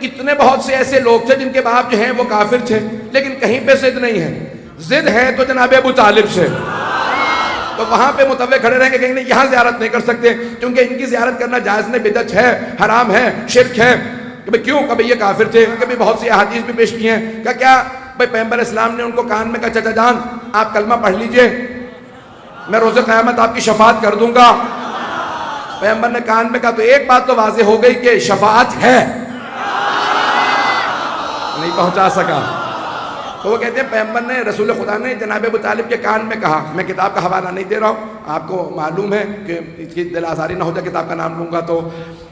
کتنے بہت سے ایسے لوگ تھے جن کے باپ جو ہیں وہ کافر تھے، لیکن کہیں پہ ضد نہیں ہے، ضد ہے تو جناب ابو طالب سے، تو وہاں پہ متوے کھڑے رہیں گے، کہیں نہیں یہاں زیارت نہیں کر سکتے کیونکہ ان کی زیارت کرنا جائز نہیں، بدعت ہے، حرام ہے، شرک ہے۔ کہ کیوں؟ کبھی یہ کافر تھے، کبھی بہت سی احادیث بھی پیش کی ہیں کہ کیا بھائی پیغمبر اسلام نے ان کو کان میں کہا چچا جان آپ کلمہ پڑھ لیجئے، میں روز قیامت آپ کی شفاعت کر دوں گا۔ پیغمبر نے کان میں کہا تو ایک بات تو واضح ہو گئی کہ شفاعت ہے، نہیں پہنچا سکا۔ تو وہ کہتے ہیں پیغمبر نے، رسول خدا نے جناب ابو طالب کے کان میں کہا، میں کتاب کا حوالہ نہیں دے رہا ہوں، آپ کو معلوم ہے کہ اس کی دل آزاری نہ ہو جائے کتاب کا نام لوں گا تو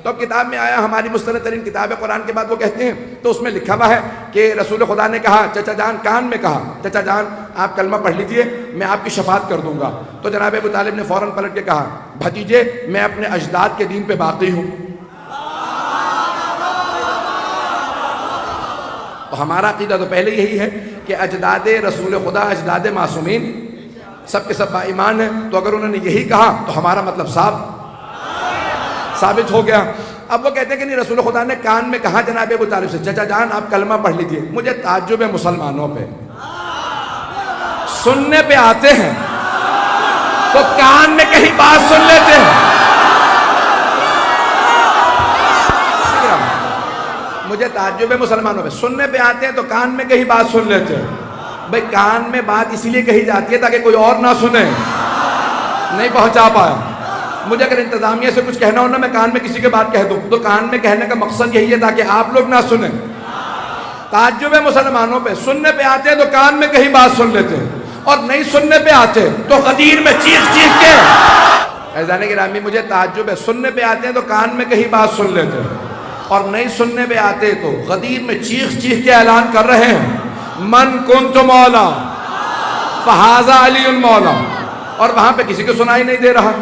اب کتاب میں آیا، ہماری مستند ترین کتاب ہے قرآن کے بعد، وہ کہتے ہیں تو اس میں لکھا ہوا ہے کہ رسول خدا نے کہا چچا جان، کان میں کہا چچا جان آپ کلمہ پڑھ لیجئے میں آپ کی شفاعت کر دوں گا۔ تو جناب ابو طالب نے فوراً پلٹ کے کہا بھتیجے میں اپنے اجداد کے دین پہ باقی ہوں۔ تو ہمارا عقیدہ تو پہلے یہی ہے کہ اجداد رسول خدا، اجداد معصومین سب کے سب با ایمان ہیں، تو اگر انہوں نے یہی کہا تو ہمارا مطلب ثابت ہو گیا۔ اب وہ کہتے ہیں کہ نہیں، رسول خدا نے کان میں کہا جناب ابو طالب سے چچا جان آپ کلمہ پڑھ لیجئے۔ مجھے تعجب ہے مسلمانوں پہ، سننے پہ آتے ہیں تو کان میں کہیں بات سن لیتے ہیں۔ مجھے تعجب ہے مسلمانوں پہ، سننے پہ آتے ہیں تو کان میں کہیں بات سن لیتے ہیں۔ بھئی کان میں بات اس لیے کہی جاتی ہے تاکہ کوئی اور نہ سنے، نہیں پہنچا پایا۔ مجھے اگر انتظامیہ سے کچھ کہنا ہو نا، میں کان میں کسی کے بات کہہ دوں تو کان میں کہنے کا مقصد یہی ہے تاکہ آپ لوگ نہ سنیں۔ تعجب ہے مسلمانوں پہ، سننے پہ آتے ہیں تو کان میں کہیں بات سن لیتے ہیں، اور نہیں سننے پہ آتے تو غدیر میں چیخ کے۔ فیضان گرامی مجھے تعجب ہے، سننے پہ آتے ہیں تو کان میں کہیں بات سن لیتے ہیں، اور نہیں سننے پہ آتے تو غدیر میں چیخ کے اعلان کر رہے ہیں من کنت مولا فہذا علی المولا، اور وہاں پہ کسی کو سنائی نہیں دے رہا۔